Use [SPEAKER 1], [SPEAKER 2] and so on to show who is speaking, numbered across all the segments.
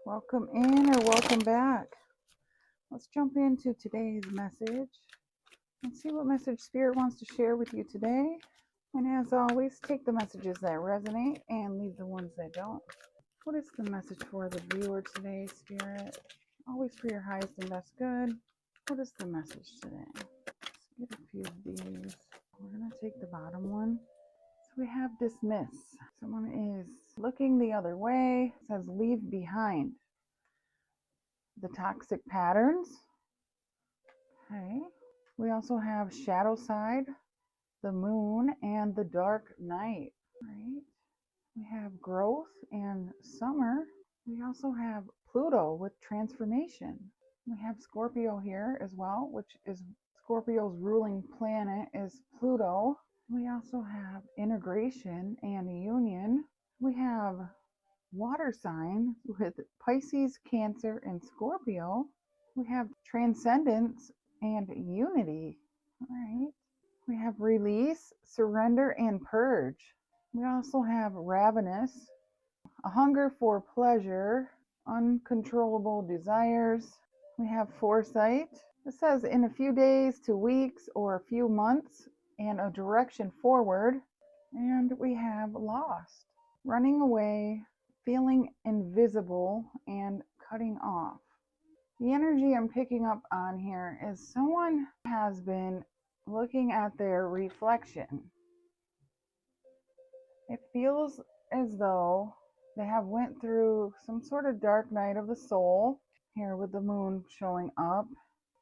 [SPEAKER 1] Welcome in or welcome back. Let's jump into today's message and see what message Spirit wants to share with you today. And as always, take the messages that resonate and leave the ones that don't. What is the message for the viewer today, Spirit? Always for your highest and best good. What is the message today? Let's get a few of these. We're going to take the bottom one. So we have dismiss. Someone is looking the other way. It says leave behind the toxic patterns. Okay. We also have shadow side, the moon, and the dark night. Right. We have growth and summer. We also have Pluto with transformation. We have Scorpio here as well, which is Scorpio's ruling planet is Pluto. We also have integration and union. We have water sign with Pisces, Cancer, and Scorpio. We have transcendence and unity. All right. We have release, surrender, and purge. We also have ravenous, a hunger for pleasure, uncontrollable desires. We have foresight. It says in a few days to weeks or a few months and a direction forward. And we have lost, running away, feeling invisible, and cutting off. The energy I'm picking up on here is someone has been looking at their reflection. It feels as though they have went through some sort of dark night of the soul, here with the moon showing up.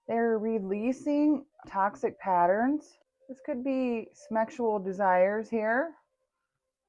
[SPEAKER 1] They're releasing toxic patterns. This could be sexual desires here,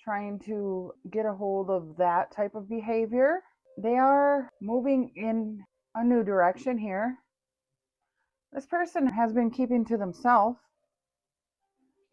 [SPEAKER 1] trying to get a hold of that type of behavior. They are moving in a new direction here. This person has been keeping to themselves.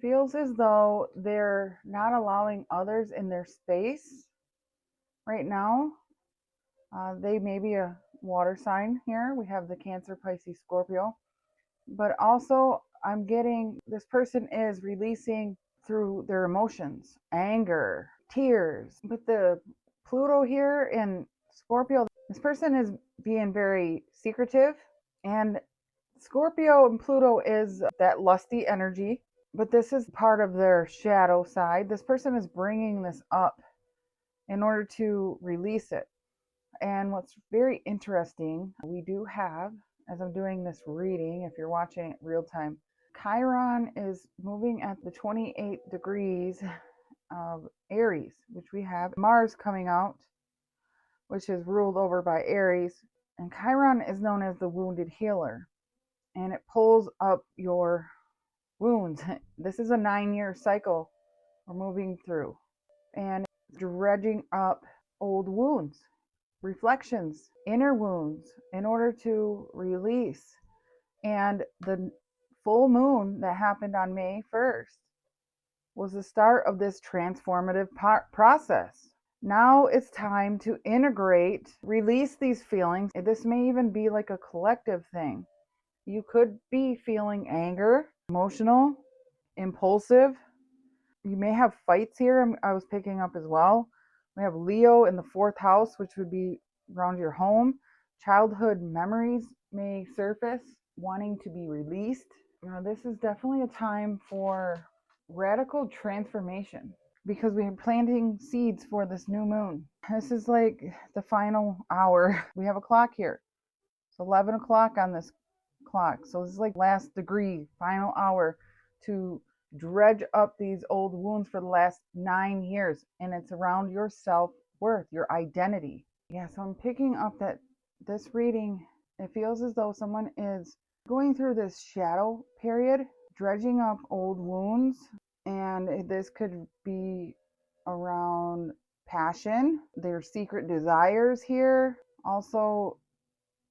[SPEAKER 1] Feels as though they're not allowing others in their space right now. They may be a water sign here. We have the Cancer, Pisces, Scorpio. But also I'm getting this person is releasing through their emotions, anger, tears. With the Pluto here in Scorpio, this person is being very secretive, and Scorpio and Pluto is that lusty energy, but this is part of their shadow side. This person is bringing this up in order to release it. And what's very interesting, we do have, as I'm doing this reading, if you're watching it real time, Chiron is moving at the 28 degrees of Aries, which we have Mars coming out, which is ruled over by Aries. And Chiron is known as the wounded healer, and it pulls up your wounds. This is a 9-year cycle we're moving through, and dredging up old wounds, reflections, inner wounds in order to release. And the full moon that happened on May 1st was the start of this transformative process. Now it's time to integrate, release these feelings. This may even be like a collective thing. You could be feeling anger, emotional, impulsive. You may have fights here, I was picking up as well. We have Leo in the 4th house, which would be around your home. Childhood memories may surface, wanting to be released. This is definitely a time for radical transformation, because we are planting seeds for this new moon. This is like the final hour. We have a clock here. It's 11 o'clock on this clock. So this is like last degree, final hour to dredge up these old wounds for the last 9 years. And it's around your self-worth, your identity. Yeah, so I'm picking up that this reading, it feels as though someone is going through this shadow period, dredging up old wounds. And this could be around passion, their secret desires here. Also,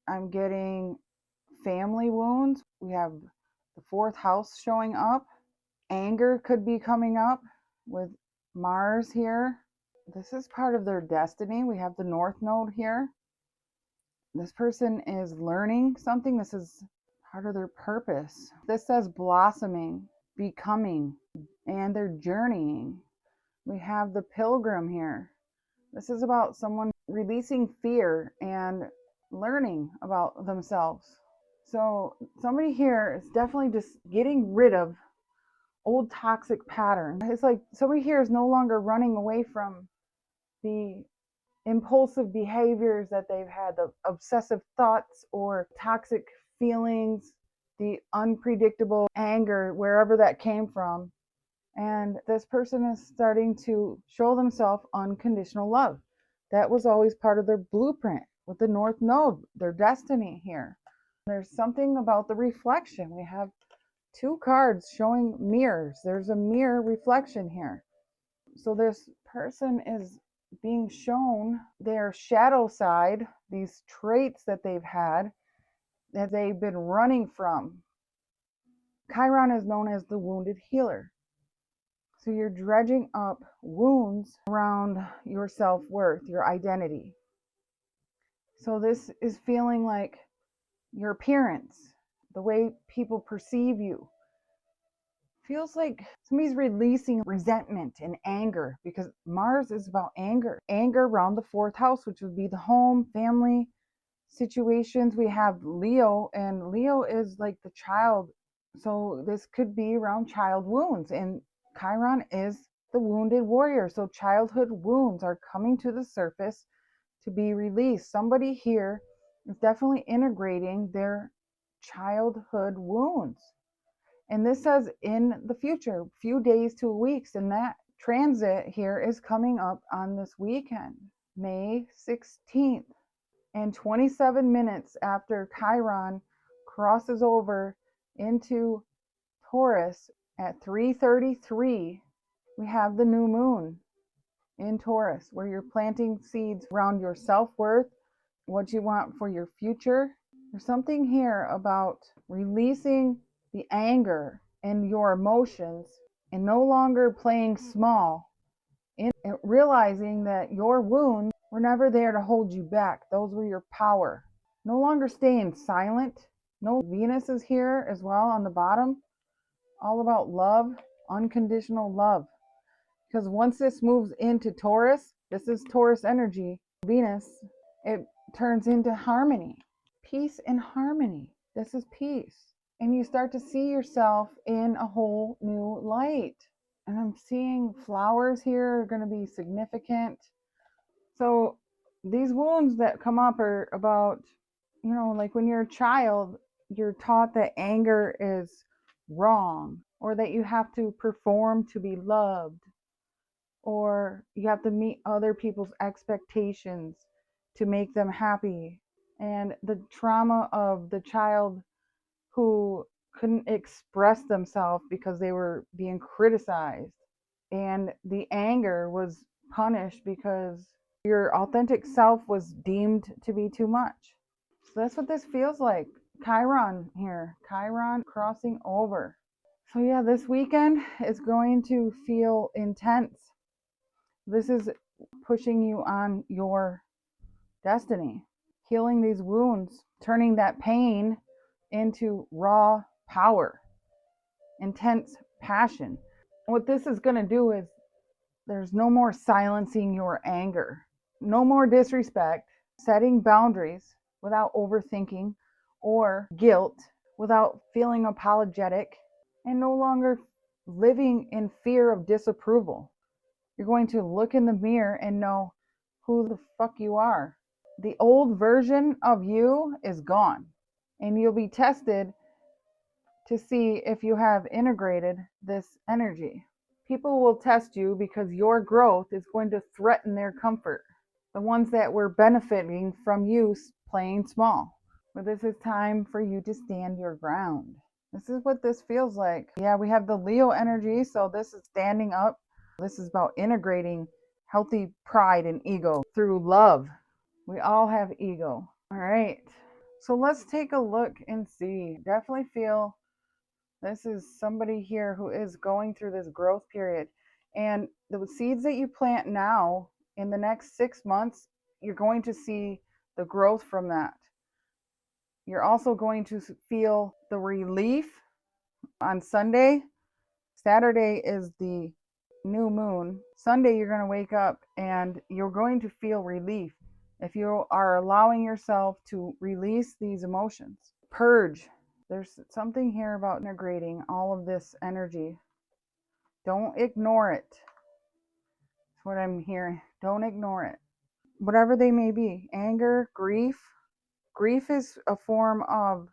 [SPEAKER 1] I'm getting family wounds. We have the 4th house showing up. Anger could be coming up with Mars here. This is part of their destiny. We have the North Node here. This person is learning something. This is part of their purpose. This says blossoming, becoming, and they're journeying. We have the Pilgrim here. This is about someone releasing fear and learning about themselves. So somebody here is definitely just getting rid of old toxic patterns. It's like somebody here is no longer running away from the impulsive behaviors that they've had, the obsessive thoughts or toxic feelings, the unpredictable anger, wherever that came from. And this person is starting to show themselves unconditional love. That was always part of their blueprint with the North Node, their destiny here. There's something about the reflection. We have two cards showing mirrors. There's a mirror reflection here. So this person is being shown their shadow side, these traits that they've had, that they've been running from. Chiron is known as the wounded healer. So you're dredging up wounds around your self-worth, your identity. So this is feeling like your appearance, the way people perceive you. Feels like somebody's releasing resentment and anger, because Mars is about anger. Anger around the fourth house, which would be the home, family situations. We have Leo, and Leo is like the child. So this could be around child wounds, and Chiron is the wounded warrior. So childhood wounds are coming to the surface to be released. Somebody here is definitely integrating their childhood wounds. And this says in the future, few days to weeks, and that transit here is coming up on this weekend, May 16th. And 27 minutes after Chiron crosses over into Taurus at 3:33, we have the new moon in Taurus, where you're planting seeds around your self-worth, what you want for your future. There's something here about releasing the anger and your emotions and no longer playing small, and realizing that your wounds were never there to hold you back. Those were your power. No longer staying silent. No, Venus is here as well on the bottom. All about love, unconditional love. Because once this moves into Taurus, this is Taurus energy, Venus, it turns into harmony. Peace and harmony. This is peace. And you start to see yourself in a whole new light. And I'm seeing flowers here are going to be significant. So these wounds that come up are about, like when you're a child, you're taught that anger is wrong, or that you have to perform to be loved, or you have to meet other people's expectations to make them happy. And the trauma of the child who couldn't express themselves because they were being criticized, and the anger was punished because your authentic self was deemed to be too much. So that's what this feels like. Chiron here, Chiron crossing over. So yeah, this weekend is going to feel intense. This is pushing you on your destiny, healing these wounds, turning that pain into raw power, intense passion. What this is going to do is there's no more silencing your anger, no more disrespect, setting boundaries without overthinking or guilt, without feeling apologetic, and no longer living in fear of disapproval. You're going to look in the mirror and know who the fuck you are. The old version of you is gone, and you'll be tested to see if you have integrated this energy. People will test you because your growth is going to threaten their comfort. The ones that were benefiting from you playing small. But this is time for you to stand your ground. This is what this feels like. Yeah, we have the Leo energy, so this is standing up. This is about integrating healthy pride and ego through love. We all have ego. All right. So let's take a look and see. Definitely feel this is somebody here who is going through this growth period. And the seeds that you plant now, in the next 6 months, you're going to see the growth from that. You're also going to feel the relief on Sunday. Saturday is the new moon. Sunday, you're going to wake up and you're going to feel relief. if you are allowing yourself to release these emotions, purge. There's something here about integrating all of this energy. Don't ignore it. That's what I'm hearing. Don't ignore it. Whatever they may be, anger, grief. Grief is a form of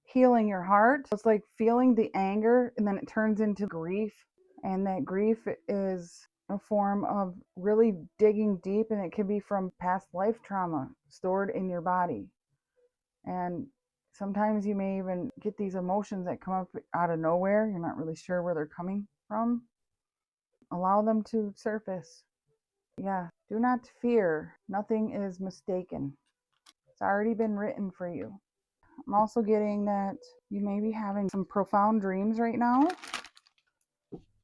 [SPEAKER 1] healing your heart. It's like feeling the anger and then it turns into grief. And that grief is a form of really digging deep, and it can be from past life trauma stored in your body. And sometimes you may even get these emotions that come up out of nowhere. You're not really sure where they're coming from. Allow them to surface. Yeah, do not fear. Nothing is mistaken. It's already been written for you. I'm also getting that you may be having some profound dreams right now.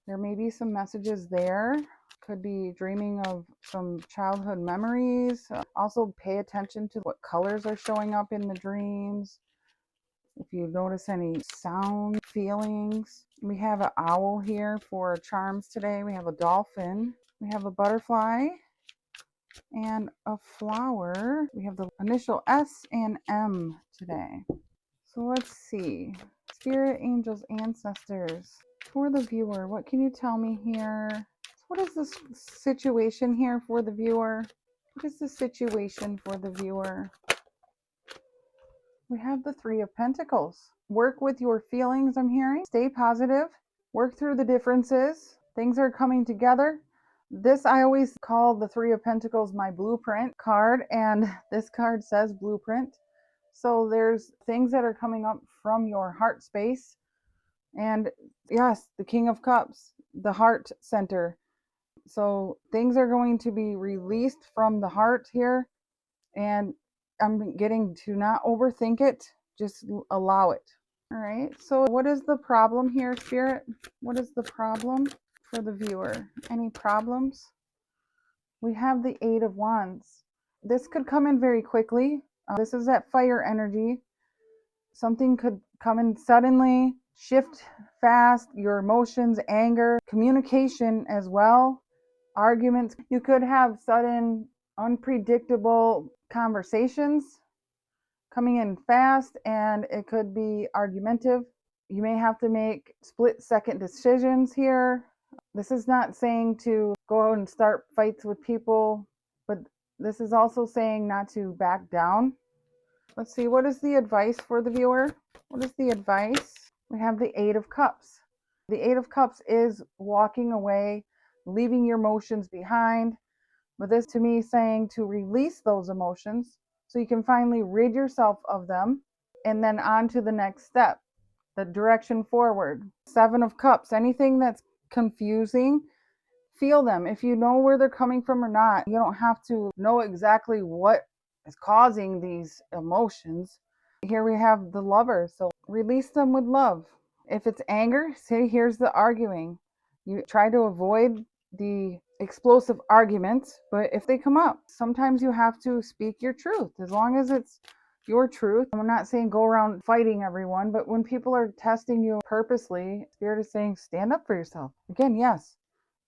[SPEAKER 1] There may be some messages there. Could be dreaming of some childhood memories. Also pay attention to what colors are showing up in the dreams. If you notice any sound, feelings. We have an owl here for charms today. We have a dolphin. We have a butterfly and a flower. We have the initial S and M today. So let's see. Spirit, angels, ancestors. For the viewer, what can you tell me here? What is this situation here for the viewer? What is the situation for the viewer? We have the Three of Pentacles. Work with your feelings, I'm hearing. Stay positive. Work through the differences. Things are coming together. This, I always call the Three of Pentacles my blueprint card, and this card says blueprint. So there's things that are coming up from your heart space. And yes, the King of Cups, the heart center. So things are going to be released from the heart here. And I'm getting to not overthink it. Just allow it. All right. So what is the problem here, Spirit? What is the problem for the viewer? Any problems? We have the Eight of Wands. This could come in very quickly. This is that fire energy. Something could come in suddenly, shift fast, your emotions, anger, communication as well, arguments. You could have sudden, unpredictable conversations coming in fast, and it could be argumentative. You may have to make split-second decisions here. This is not saying to go out and start fights with people, but this is also saying not to back down. Let's see, what is the advice for the viewer? What is the advice? We have the Eight of Cups. The Eight of Cups is walking away, leaving your emotions behind. But this to me saying to release those emotions so you can finally rid yourself of them, and then on to the next step, the direction forward. Seven of Cups, anything that's confusing, feel them. If you know where they're coming from or not, you don't have to know exactly what is causing these emotions. Here we have the Lover, so release them with love. If it's anger, say here's the arguing. You try to avoid the explosive arguments, but if they come up, sometimes you have to speak your truth, as long as it's your truth. I'm not saying go around fighting everyone, but when people are testing you purposely, Spirit is saying stand up for yourself. Again, yes,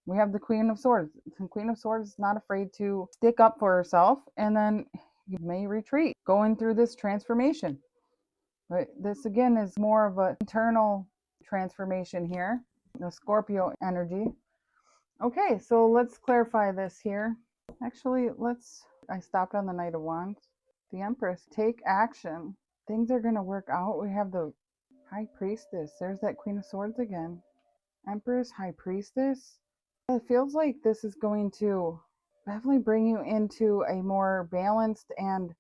[SPEAKER 1] we have the Queen of Swords. The Queen of Swords is not afraid to stick up for herself, and then you may retreat, going through this transformation. But this again is more of an internal transformation here, the Scorpio energy. Okay, so let's clarify this here. Actually, I stopped on the Knight of Wands. The Empress, take action. Things are going to work out. We have the High Priestess. There's that Queen of Swords again. Empress, High Priestess. It feels like this is going to definitely bring you into a more balanced and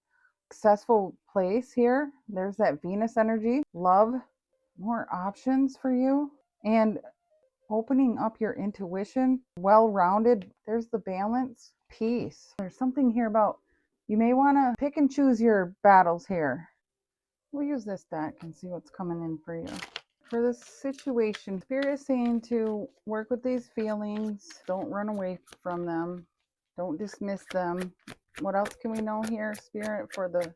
[SPEAKER 1] successful place here. There's that Venus energy, love, more options for you, and opening up your intuition, well-rounded. There's the balance, peace. There's something here about you may want to pick and choose your battles here. We'll use this deck and see what's coming in for you. For this situation, Spirit is saying to work with these feelings. Don't run away from them. Don't dismiss them. What else can we know here, Spirit, for the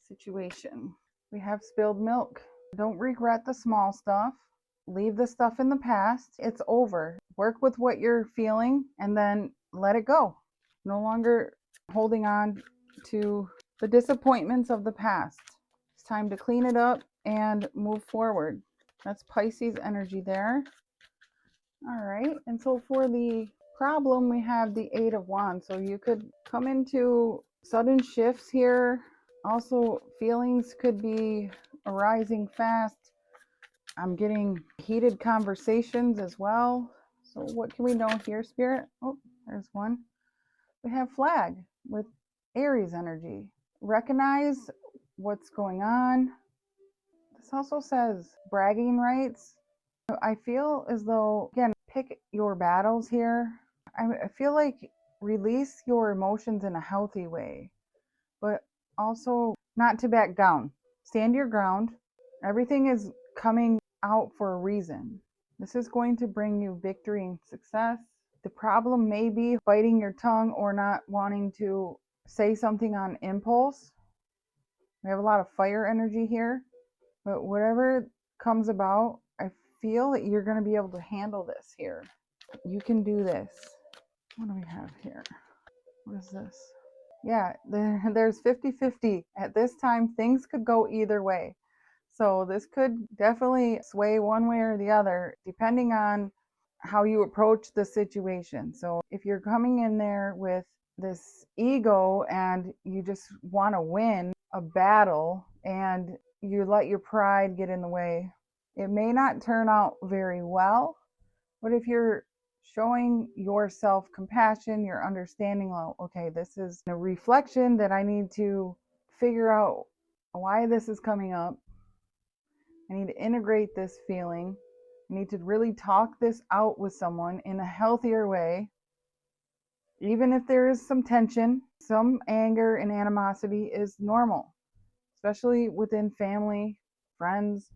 [SPEAKER 1] situation? We have spilled milk. Don't regret the small stuff. Leave the stuff in the past. It's over. Work with what you're feeling and then let it go. No longer holding on to the disappointments of the past. It's time to clean it up and move forward. That's Pisces energy there. All right, and so for the problem, we have the Eight of Wands. So you could come into sudden shifts here. Also, feelings could be arising fast. I'm getting heated conversations as well. So what can we know here, Spirit? Oh, there's one. We have Flag with Aries energy. Recognize what's going on. This also says bragging rights. I feel as though, again, pick your battles here. I feel like release your emotions in a healthy way, but also not to back down. Stand your ground. Everything is coming out for a reason. This is going to bring you victory and success. The problem may be biting your tongue or not wanting to say something on impulse. We have a lot of fire energy here, but whatever comes about, I feel that you're going to be able to handle this here. You can do this. What do we have here? What is this? Yeah, there's 50-50. At this time, things could go either way. So this could definitely sway one way or the other, depending on how you approach the situation. So if you're coming in there with this ego and you just want to win a battle and you let your pride get in the way, it may not turn out very well. But if you're showing yourself compassion, you're understanding, well, okay, this is a reflection that I need to figure out why this is coming up. I need to integrate this feeling. I need to really talk this out with someone in a healthier way. Even if there is some tension, some anger and animosity is normal, especially within family, friends,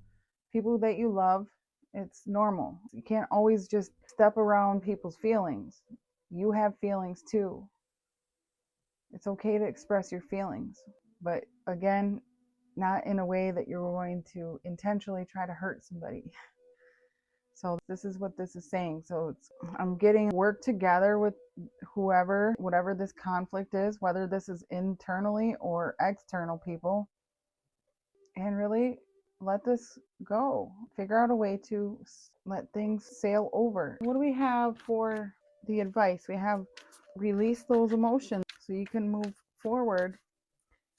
[SPEAKER 1] people that you love. It's normal. You can't always just step around people's feelings. You have feelings too. It's okay to express your feelings, but again, not in a way that you're going to intentionally try to hurt somebody. So this is what this is saying. So I'm getting work together with whoever, whatever this conflict is, whether this is internally or external people, and really let this go. Figure out a way to let things sail over. What do we have for the advice? We have release those emotions so you can move forward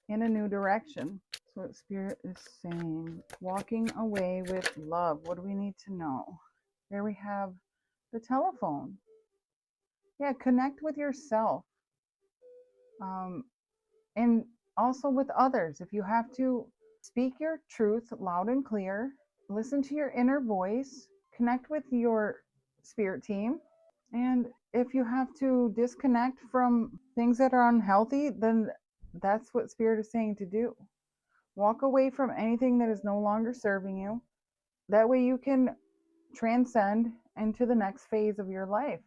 [SPEAKER 1] in a new direction. So what Spirit is saying, walking away with love. What do we need to know? There we have the telephone. Yeah, connect with yourself. And also with others. If you have to speak your truth loud and clear, listen to your inner voice, connect with your spirit team. And if you have to disconnect from things that are unhealthy, then that's what Spirit is saying to do. Walk away from anything that is no longer serving you. That way you can transcend into the next phase of your life.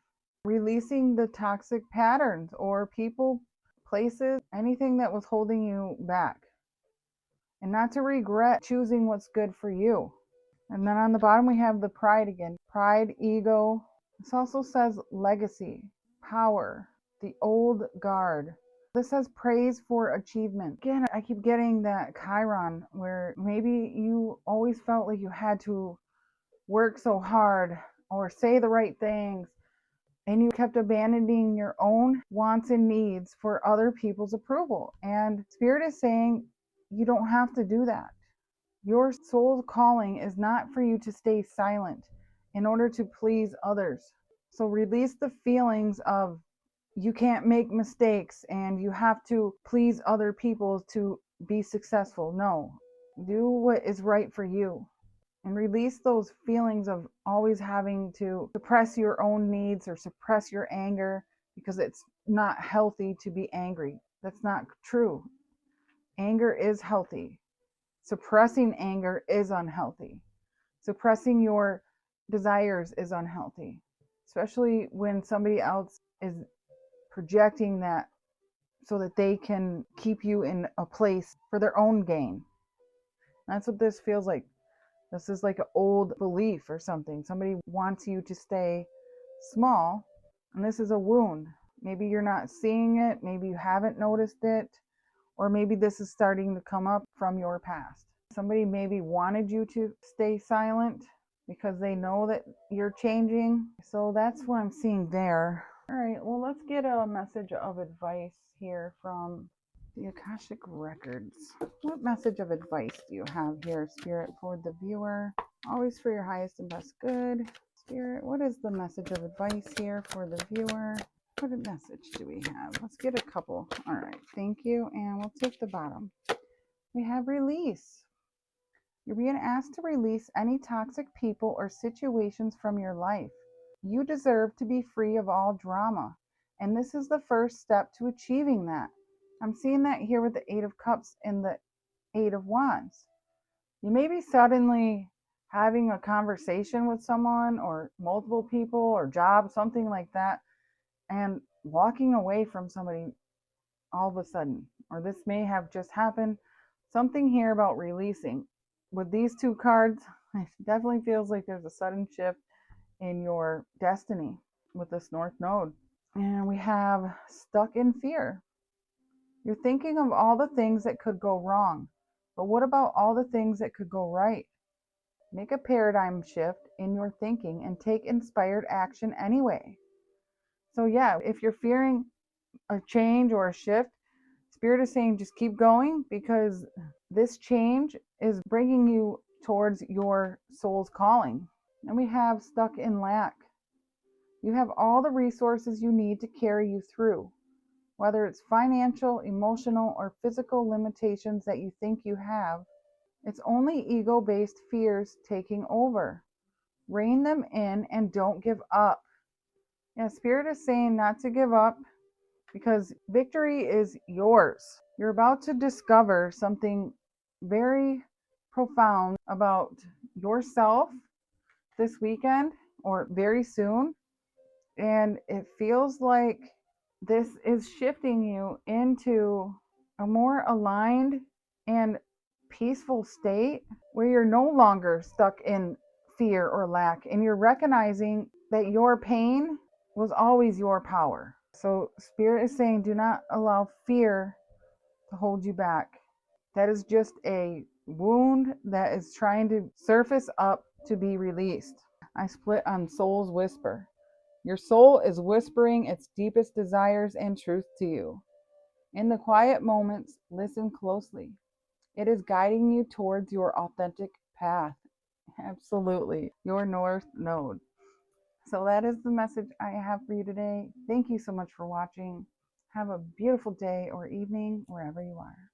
[SPEAKER 1] Releasing the toxic patterns or people, places, anything that was holding you back. And not to regret choosing what's good for you. And then on the bottom we have the pride again. Pride, ego. This also says legacy, power, the old guard. This says praise for achievement. Again, I keep getting that Chiron where maybe you always felt like you had to work so hard or say the right things, and you kept abandoning your own wants and needs for other people's approval. And Spirit is saying you don't have to do that. Your soul's calling is not for you to stay silent in order to please others. So release the feelings of you can't make mistakes and you have to please other people to be successful. No, do what is right for you. And release those feelings of always having to suppress your own needs or suppress your anger, because it's not healthy to be angry. That's not true. Anger is healthy. Suppressing anger is unhealthy. Suppressing your desires is unhealthy, especially when somebody else is projecting that so that they can keep you in a place for their own gain. That's what this feels like. This is like an old belief or something. Somebody wants you to stay small, and this is a wound. Maybe you're not seeing it. Maybe you haven't noticed it. Or maybe this is starting to come up from your past. Somebody maybe wanted you to stay silent because they know that you're changing. So that's what I'm seeing there. All right, well, let's get a message of advice here from the Akashic Records. What message of advice do you have here, Spirit, for the viewer? Always for your highest and best good. Spirit, what is the message of advice here for the viewer? What message do we have? Let's get a couple. All right, thank you. And we'll take the bottom. We have release. You're being asked to release any toxic people or situations from your life. You deserve to be free of all drama. And this is the first step to achieving that. I'm seeing that here with the Eight of Cups and the Eight of Wands. You may be suddenly having a conversation with someone or multiple people or job, something like that, and walking away from somebody all of a sudden. Or this may have just happened. Something here about releasing. With these two cards, it definitely feels like there's a sudden shift in your destiny with this North Node. And we have stuck in fear. You're thinking of all the things that could go wrong, but what about all the things that could go right? Make a paradigm shift in your thinking and take inspired action anyway. So yeah, if you're fearing a change or a shift, Spirit is saying just keep going, because this change is bringing you towards your soul's calling. And we have stuck in lack. You have all the resources you need to carry you through, whether it's financial, emotional, or physical limitations that you think you have. It's only ego-based fears taking over. Rein them in and don't give up. Yeah, Spirit is saying not to give up, because victory is yours. You're about to discover something very profound about yourself this weekend or very soon. And it feels like this is shifting you into a more aligned and peaceful state where you're no longer stuck in fear or lack, and you're recognizing that your pain was always your power. So Spirit is saying do not allow fear to hold you back. That is just a wound that is trying to surface up to be released. I split on Soul's Whisper. Your soul is whispering its deepest desires and truth to you. In the quiet moments, listen closely. It is guiding you towards your authentic path. Absolutely. Your North Node. So that is the message I have for you today. Thank you so much for watching. Have a beautiful day or evening wherever you are.